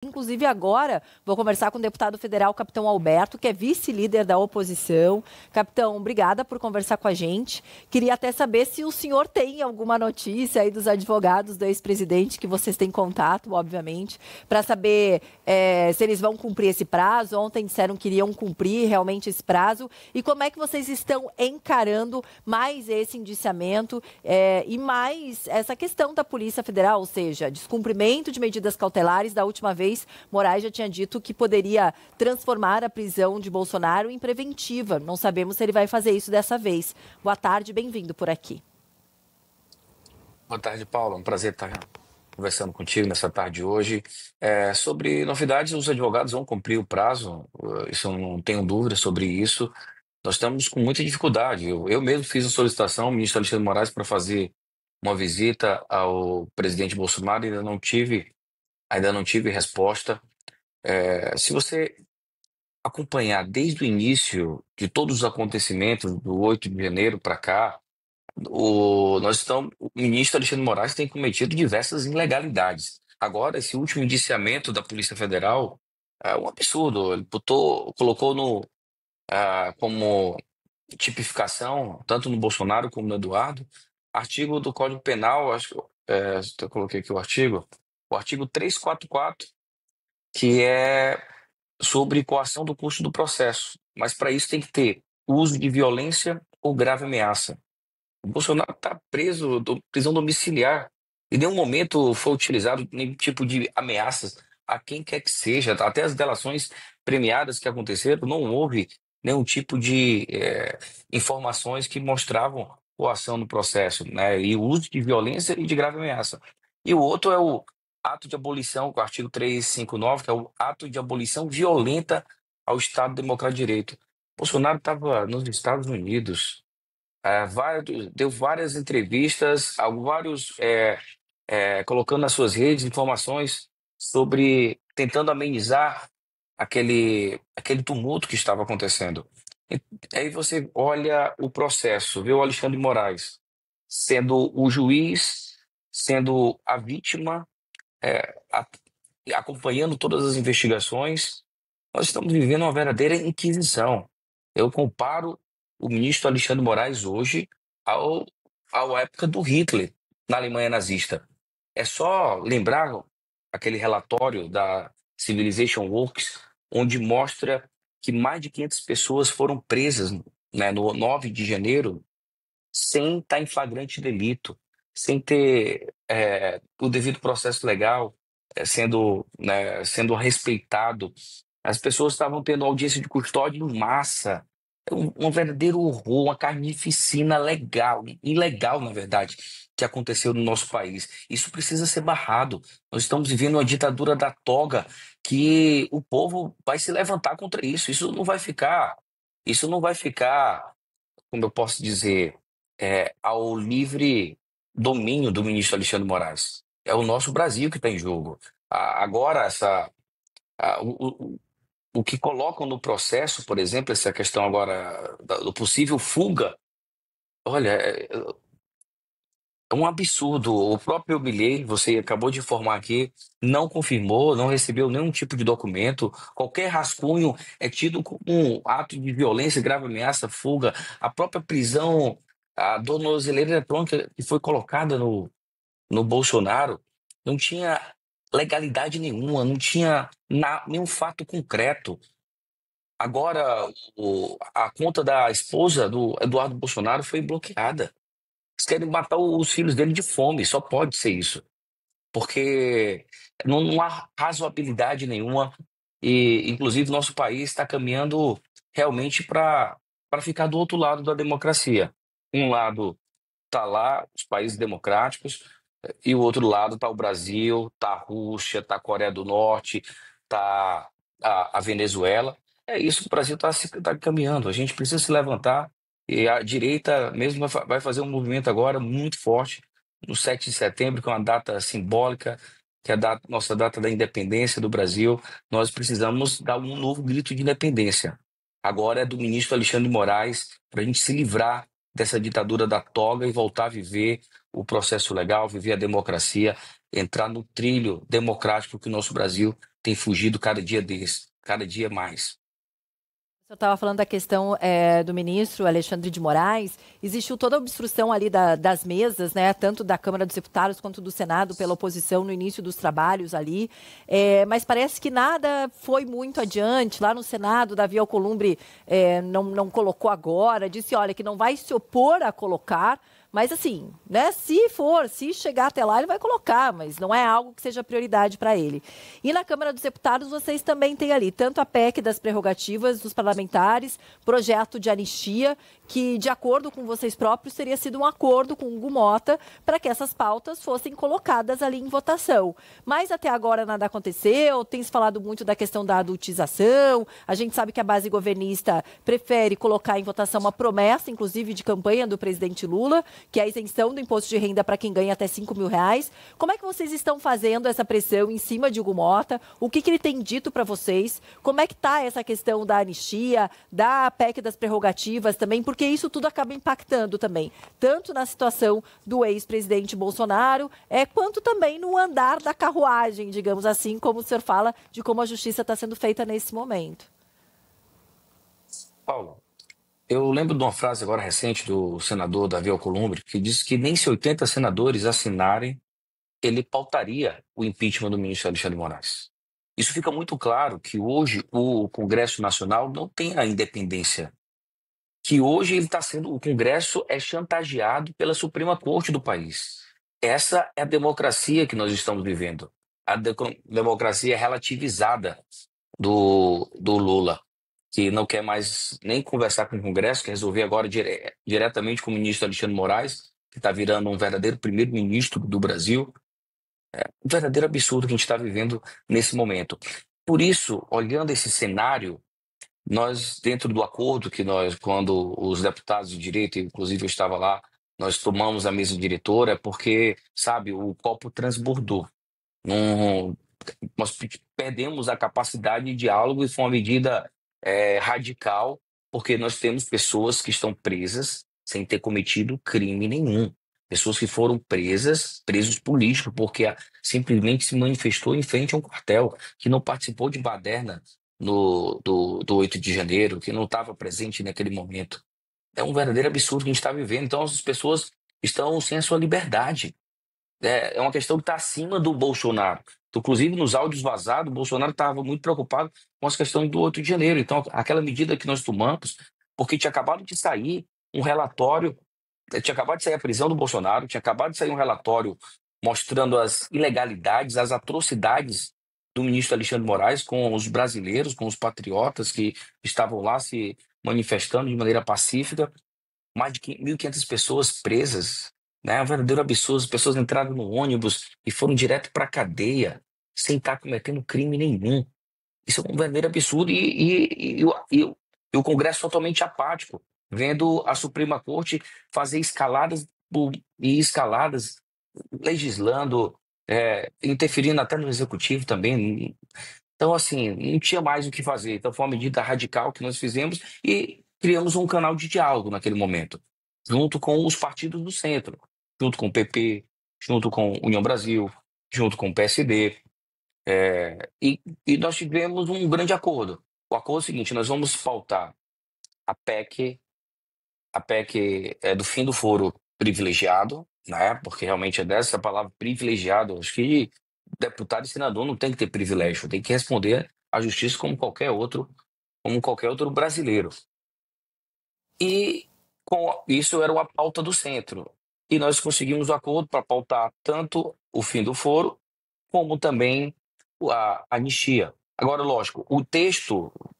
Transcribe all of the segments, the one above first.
Inclusive agora vou conversar com o deputado federal Capitão Alberto, que é vice-líder da oposição. Capitão, obrigada por conversar com a gente. Queria até saber se o senhor tem alguma notícia aí dos advogados do ex-presidente, que vocês têm contato, obviamente, para saber se eles vão cumprir esse prazo. Ontem disseram que iriam cumprir realmente esse prazo. E como é que vocês estão encarando mais esse indiciamento e mais essa questão da Polícia Federal, ou seja, descumprimento de medidas cautelares. Da última vez, Moraes já tinha dito que poderia transformar a prisão de Bolsonaro em preventiva. Não sabemos se ele vai fazer isso dessa vez. Boa tarde, bem-vindo por aqui. Boa tarde, Paulo. É um prazer estar conversando contigo nessa tarde de hoje. Sobre novidades, os advogados vão cumprir o prazo, isso eu não tenho dúvida sobre isso. Nós estamos com muita dificuldade. Eu mesmo fiz a solicitação ao ministro Alexandre de Moraes para fazer uma visita ao presidente Bolsonaro e ainda não tive resposta. Se você acompanhar desde o início de todos os acontecimentos do 8 de janeiro para cá, o ministro Alexandre de Moraes tem cometido diversas ilegalidades. Agora, esse último indiciamento da Polícia Federal é um absurdo. Ele colocou como tipificação, tanto no Bolsonaro como no Eduardo, artigo do Código Penal, acho que eu coloquei aqui o artigo 344, que é sobre coação do custo do processo. Mas para isso tem que ter uso de violência ou grave ameaça. O Bolsonaro está preso, prisão domiciliar. Em nenhum momento foi utilizado nenhum tipo de ameaças a quem quer que seja. Até as delações premiadas que aconteceram, não houve nenhum tipo de informações que mostravam coação no processo, né? E o uso de violência e de grave ameaça. E o outro é o ato de abolição, com o artigo 359, que é o ato de abolição violenta ao Estado Democrático de Direito. Bolsonaro estava nos Estados Unidos, deu várias entrevistas, colocando nas suas redes informações sobre tentando amenizar aquele tumulto que estava acontecendo. E aí você olha o processo, vê o Alexandre de Moraes sendo o juiz, sendo a vítima, acompanhando todas as investigações. Nós estamos vivendo uma verdadeira inquisição. Eu comparo o ministro Alexandre de Moraes hoje ao, à época do Hitler, na Alemanha nazista. É só lembrar aquele relatório da Civilization Works, onde mostra que mais de 500 pessoas foram presas, né, no 9 de janeiro, sem estar em flagrante delito, sem ter o devido processo legal sendo respeitado. As pessoas estavam tendo audiência de custódia em massa. É um verdadeiro horror, uma carnificina legal, ilegal, na verdade, que aconteceu no nosso país. Isso precisa ser barrado. Nós estamos vivendo uma ditadura da toga que o povo vai se levantar contra isso. Isso não vai ficar, como eu posso dizer, ao livre domínio do ministro Alexandre de Moraes. É o nosso Brasil que está em jogo. Agora, o que colocam no processo, por exemplo, essa questão agora do possível fuga, olha, é um absurdo. O próprio Milei, você acabou de informar aqui, não confirmou, não recebeu nenhum tipo de documento. Qualquer rascunho é tido como um ato de violência, grave ameaça, fuga. A própria prisão, a tornozeleira eletrônica que foi colocada no Bolsonaro, não tinha legalidade nenhuma, não tinha nenhum fato concreto. Agora, a conta da esposa do Eduardo Bolsonaro foi bloqueada. Eles querem matar os filhos dele de fome, só pode ser isso. Porque não há razoabilidade nenhuma e, inclusive, nosso país está caminhando realmente para ficar do outro lado da democracia. Um lado está lá, os países democráticos, e o outro lado está o Brasil, está a Rússia, está a Coreia do Norte, está a Venezuela. É isso que o Brasil está caminhando. A gente precisa se levantar e a direita mesmo vai fazer um movimento agora muito forte no 7 de setembro, que é uma data simbólica, que é a nossa data da independência do Brasil. Nós precisamos dar um novo grito de independência. Agora é do ministro Alexandre de Moraes, para a gente se livrar dessa ditadura da toga e voltar a viver o processo legal, viver a democracia, entrar no trilho democrático que o nosso Brasil tem fugido cada dia mais. Eu estava falando da questão do ministro Alexandre de Moraes. Existiu toda a obstrução ali das mesas, né, tanto da Câmara dos Deputados quanto do Senado, pela oposição no início dos trabalhos ali. Mas parece que nada foi muito adiante. Lá no Senado, Davi Alcolumbre não colocou agora, disse, olha, que não vai se opor a colocar. Mas assim, né, se chegar até lá, ele vai colocar, mas não é algo que seja prioridade para ele. E na Câmara dos Deputados, vocês também têm ali tanto a PEC das prerrogativas dos parlamentares, projeto de anistia, que, de acordo com vocês próprios, teria sido um acordo com o Hugo Mota para que essas pautas fossem colocadas ali em votação. Mas até agora nada aconteceu, tem se falado muito da questão da adultização, a gente sabe que a base governista prefere colocar em votação uma promessa, inclusive de campanha do presidente Lula, que é a isenção do imposto de renda para quem ganha até R$ 5.000. Como é que vocês estão fazendo essa pressão em cima de Hugo Mota? O que ele tem dito para vocês? Como é que está essa questão da anistia, da PEC das prerrogativas também? Porque isso tudo acaba impactando também, tanto na situação do ex-presidente Bolsonaro, quanto também no andar da carruagem, digamos assim, como o senhor fala, de como a justiça está sendo feita nesse momento. Paulo, eu lembro de uma frase agora recente do senador Davi Alcolumbre, que disse que nem se 80 senadores assinarem, ele pautaria o impeachment do ministro Alexandre de Moraes. Isso fica muito claro que hoje o Congresso Nacional não tem a independência, que hoje o Congresso é chantageado pela Suprema Corte do país. Essa é a democracia que nós estamos vivendo, a democracia relativizada do Lula, que não quer mais nem conversar com o Congresso, quer resolver agora diretamente com o ministro Alexandre de Moraes, que está virando um verdadeiro primeiro-ministro do Brasil. Um verdadeiro absurdo que a gente está vivendo nesse momento. Por isso, olhando esse cenário, nós, dentro do acordo que nós, quando os deputados de direita, inclusive eu estava lá, nós tomamos a mesa diretora, porque, sabe, o copo transbordou. Nós perdemos a capacidade de diálogo e foi uma medida radical, porque nós temos pessoas que estão presas sem ter cometido crime nenhum. Pessoas que foram presos políticos, porque simplesmente se manifestou em frente a um quartel, que não participou de baderna do 8 de janeiro, que não estava presente naquele momento. É um verdadeiro absurdo que a gente está vivendo. Então, as pessoas estão sem a sua liberdade. É uma questão que está acima do Bolsonaro. Inclusive, nos áudios vazados, o Bolsonaro estava muito preocupado com as questões do 8 de janeiro. Então, aquela medida que nós tomamos, porque tinha acabado de sair um relatório, tinha acabado de sair a prisão do Bolsonaro, tinha acabado de sair um relatório mostrando as ilegalidades, as atrocidades do ministro Alexandre de Moraes com os brasileiros, com os patriotas que estavam lá se manifestando de maneira pacífica. Mais de 1.500 pessoas presas, né? É um verdadeiro absurdo. As pessoas entraram no ônibus e foram direto para a cadeia, sem estar cometendo crime nenhum. Isso é um verdadeiro absurdo e o Congresso totalmente apático, vendo a Suprema Corte fazer escaladas, legislando, interferindo até no Executivo também. Então, assim, não tinha mais o que fazer. Então, foi uma medida radical que nós fizemos e criamos um canal de diálogo naquele momento, junto com os partidos do centro, junto com o PP, junto com União Brasil, junto com o PSD. E nós tivemos um grande acordo. O acordo é o seguinte: nós vamos pautar a PEC do fim do foro privilegiado, né? Porque realmente é dessa palavra privilegiado. Acho que deputado e senador não tem que ter privilégio, tem que responder à justiça como qualquer outro brasileiro. E isso era uma pauta do centro. E nós conseguimos o acordo para pautar tanto o fim do foro, como também a anistia. Agora, lógico, o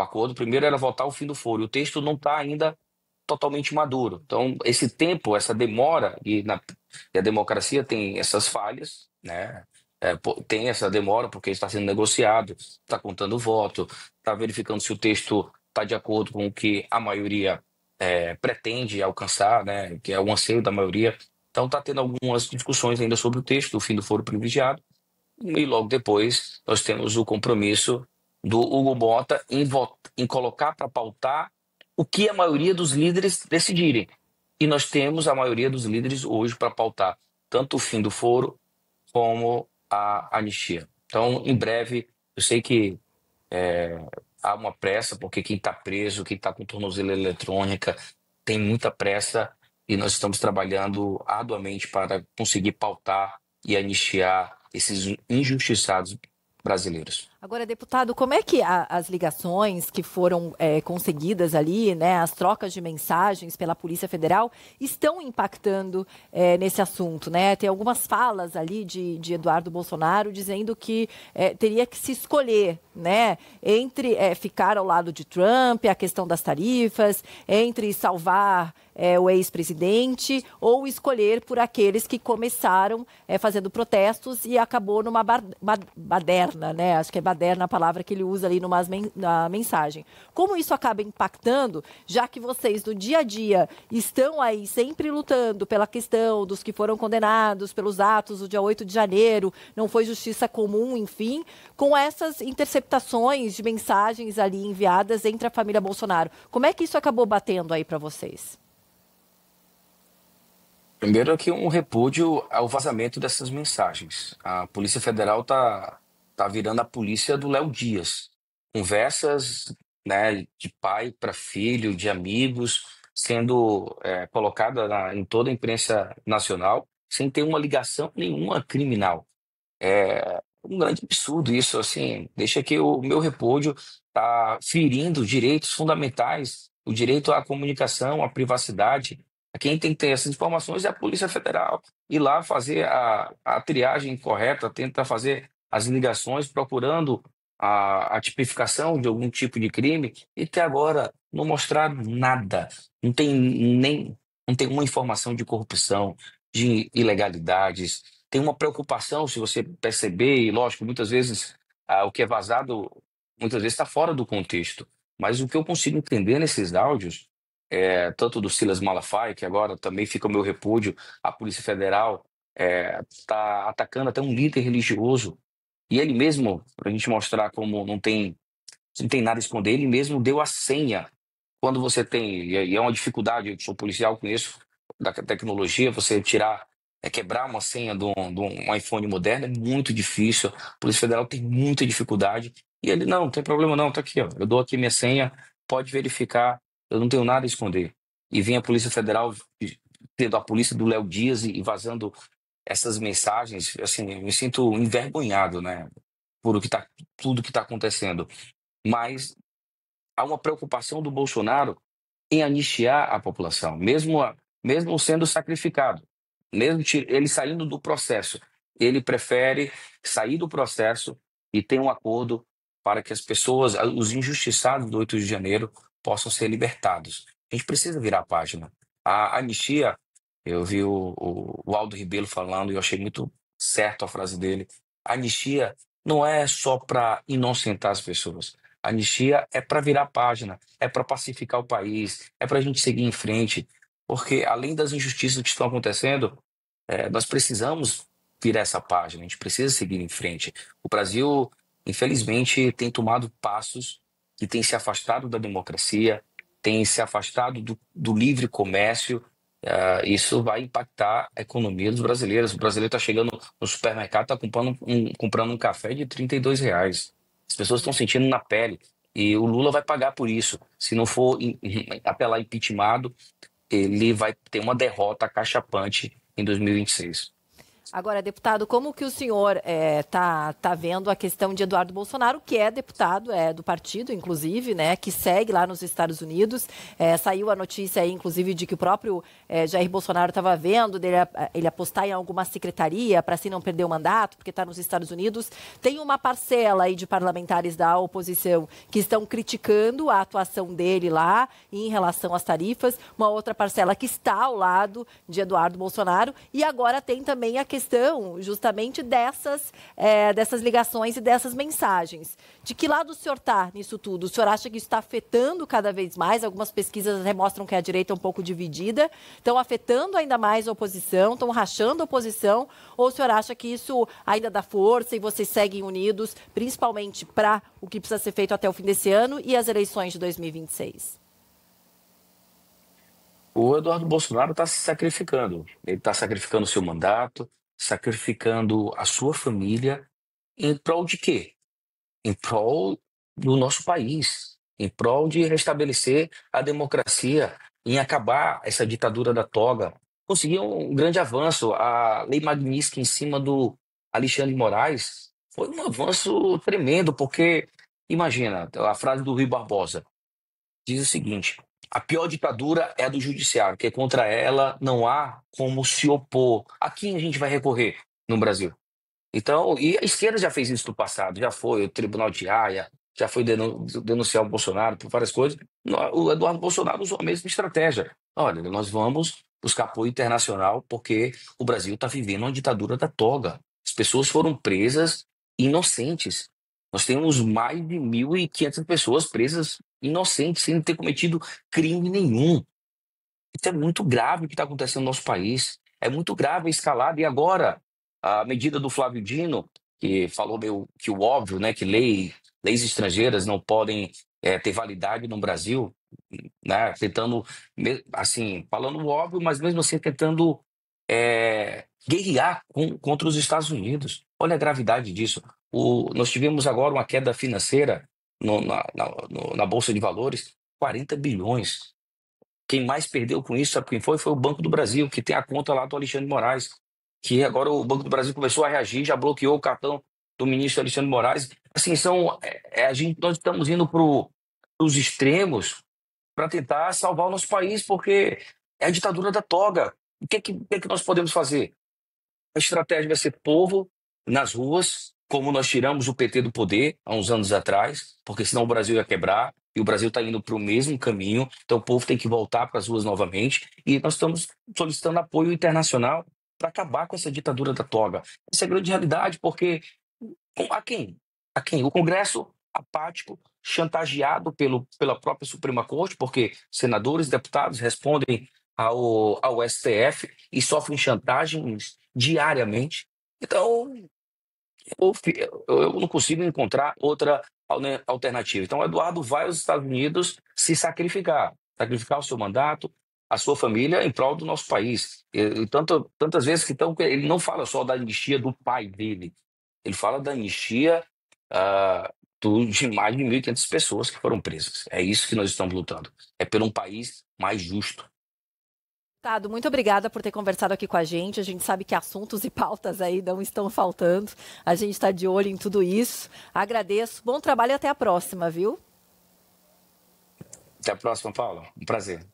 acordo primeiro era votar o fim do foro, e o texto não está ainda totalmente maduro. Então, esse tempo, essa demora, e a democracia tem essas falhas, né? Tem essa demora porque está sendo negociado, está contando o voto, está verificando se o texto está de acordo com o que a maioria pretende alcançar, né? Que é o anseio da maioria. Então, está tendo algumas discussões ainda sobre o texto do fim do foro privilegiado. E logo depois nós temos o compromisso do Hugo Mota em colocar para pautar o que a maioria dos líderes decidirem. E nós temos a maioria dos líderes hoje para pautar tanto o fim do foro como a anistia. Então, em breve, Eu sei que é, há uma pressa, porque quem está preso, quem está com tornozeleira eletrônica, tem muita pressa e nós estamos trabalhando arduamente para conseguir pautar e anistiar esses injustiçados brasileiros. Agora, deputado, como é que as ligações que foram conseguidas ali, né, as trocas de mensagens pela Polícia Federal, estão impactando nesse assunto, né? Tem algumas falas ali de Eduardo Bolsonaro dizendo que teria que se escolher, né, entre ficar ao lado de Trump, a questão das tarifas, entre salvar o ex-presidente ou escolher por aqueles que começaram fazendo protestos e acabou numa baderna, né? Acho que é baderna a palavra que ele usa ali na mensagem. Como isso acaba impactando, já que vocês no dia a dia estão aí sempre lutando pela questão dos que foram condenados pelos atos do dia 8 de janeiro, não foi justiça comum, enfim, com essas interceptações de mensagens ali enviadas entre a família Bolsonaro. Como é que isso acabou batendo aí para vocês? Primeiro aqui um repúdio ao vazamento dessas mensagens. A Polícia Federal tá virando a polícia do Léo Dias. Conversas, né, de pai para filho, de amigos, sendo colocada em toda a imprensa nacional, sem ter uma ligação nenhuma criminal. É um grande absurdo isso, assim, deixa que o meu repúdio está ferindo direitos fundamentais, o direito à comunicação, à privacidade. Quem tem que ter essas informações é a Polícia Federal. Ir lá fazer a triagem correta, tentar fazer as ligações, procurando a tipificação de algum tipo de crime, e até agora não mostrar nada. Não tem nem, não tem uma informação de corrupção, de ilegalidades, tem uma preocupação, se você perceber, e lógico, muitas vezes o que é vazado, muitas vezes está fora do contexto. Mas o que eu consigo entender nesses áudios, tanto do Silas Malafaia, que agora também fica o meu repúdio, a Polícia Federal está atacando até um líder religioso, e ele mesmo, para a gente mostrar como não tem nada a esconder, ele mesmo deu a senha. Quando você tem, e é uma dificuldade, eu sou policial, conheço da tecnologia, você tirar, quebrar uma senha de um iPhone moderno é muito difícil. A Polícia Federal tem muita dificuldade. E ele, não tem problema não, tá aqui, ó. Eu dou aqui minha senha, pode verificar, eu não tenho nada a esconder. E vem a Polícia Federal, tendo a polícia do Léo Dias e vazando essas mensagens, assim, eu me sinto envergonhado, né, por tudo que está acontecendo. Mas há uma preocupação do Bolsonaro em anistiar a população, mesmo sendo sacrificado, ele saindo do processo. Ele prefere sair do processo e ter um acordo para que as pessoas, os injustiçados do 8 de janeiro, possam ser libertados. A gente precisa virar a página. A anistia, eu vi o Aldo Rebelo falando e eu achei muito certo a frase dele. A anistia não é só para inocentar as pessoas. A anistia é para virar a página, é para pacificar o país, é para a gente seguir em frente, porque além das injustiças que estão acontecendo, nós precisamos virar essa página, a gente precisa seguir em frente. O Brasil, infelizmente, tem tomado passos que têm se afastado da democracia, tem se afastado do livre comércio. Isso vai impactar a economia dos brasileiros. O brasileiro está chegando no supermercado, está comprando um café de R$ 32. As pessoas estão sentindo na pele. E o Lula vai pagar por isso. Se não for apelar impeachmentado, ele vai ter uma derrota cachapante em 2026. Agora, deputado, como que o senhor tá vendo a questão de Eduardo Bolsonaro, que é deputado do partido, inclusive, né, que segue lá nos Estados Unidos? Saiu a notícia aí, inclusive, de que o próprio Jair Bolsonaro estava vendo ele apostar em alguma secretaria para assim não perder o mandato, porque está nos Estados Unidos. Tem uma parcela aí de parlamentares da oposição que estão criticando a atuação dele lá em relação às tarifas, uma outra parcela que está ao lado de Eduardo Bolsonaro, e agora tem também a questão justamente dessas ligações e dessas mensagens. De que lado o senhor está nisso tudo? O senhor acha que isso está afetando cada vez mais? Algumas pesquisas até mostram que a direita é um pouco dividida. Estão afetando ainda mais a oposição? Estão rachando a oposição? Ou o senhor acha que isso ainda dá força e vocês seguem unidos, principalmente para o que precisa ser feito até o fim desse ano e as eleições de 2026? O Eduardo Bolsonaro está se sacrificando. Ele está sacrificando o seu mandato, sacrificando a sua família, em prol de quê? em prol do nosso país, em prol de restabelecer a democracia, em acabar essa ditadura da toga. Conseguiu um grande avanço. A Lei Magnitsky em cima do Alexandre de Moraes foi um avanço tremendo, porque, imagina, a frase do Rui Barbosa diz o seguinte: a pior ditadura é a do judiciário, porque contra ela não há como se opor. A quem a gente vai recorrer no Brasil? Então, e a esquerda já fez isso no passado, já foi o Tribunal de Haia, já foi denunciar o Bolsonaro por várias coisas. O Eduardo Bolsonaro usou a mesma estratégia. Olha, nós vamos buscar apoio internacional porque o Brasil está vivendo uma ditadura da toga. As pessoas foram presas inocentes. Nós temos mais de 1.500 pessoas presas inocentes, sem ter cometido crime nenhum. Isso é muito grave o que está acontecendo no nosso país. É muito grave a escalada. E agora, a medida do Flávio Dino, que falou meio que o óbvio, né, que leis estrangeiras não podem ter validade no Brasil, né, tentando, assim, falando o óbvio, mas mesmo assim tentando guerrear contra os Estados Unidos. Olha a gravidade disso. Nós tivemos agora uma queda financeira na Bolsa de Valores, 40 bilhões. Quem mais perdeu com isso, sabe quem foi? Foi o Banco do Brasil, que tem a conta lá do Alexandre de Moraes, que agora o Banco do Brasil começou a reagir, já bloqueou o cartão do ministro Alexandre de Moraes. Assim, nós estamos indo para os extremos para tentar salvar o nosso país, porque é a ditadura da toga. O que é que nós podemos fazer? A estratégia vai ser povo nas ruas, como nós tiramos o PT do poder há uns anos atrás, porque senão o Brasil ia quebrar, e o Brasil está indo para o mesmo caminho, então o povo tem que voltar para as ruas novamente, e nós estamos solicitando apoio internacional para acabar com essa ditadura da toga. Essa é a grande realidade, porque a quem? A quem? O Congresso apático, chantageado pela própria Suprema Corte, porque senadores, deputados respondem ao STF e sofrem chantagens diariamente. Então, eu não consigo encontrar outra alternativa. Então, o Eduardo vai aos Estados Unidos se sacrificar o seu mandato, a sua família, em prol do nosso país. E tantas vezes ele não fala só da anistia do pai dele, ele fala da anistia de mais de 1.500 pessoas que foram presas. É isso que nós estamos lutando. É por um país mais justo. Tado, muito obrigada por ter conversado aqui com a gente. A gente sabe que assuntos e pautas aí não estão faltando. A gente está de olho em tudo isso. Agradeço. Bom trabalho e até a próxima, viu? Até a próxima, Paula. Um prazer.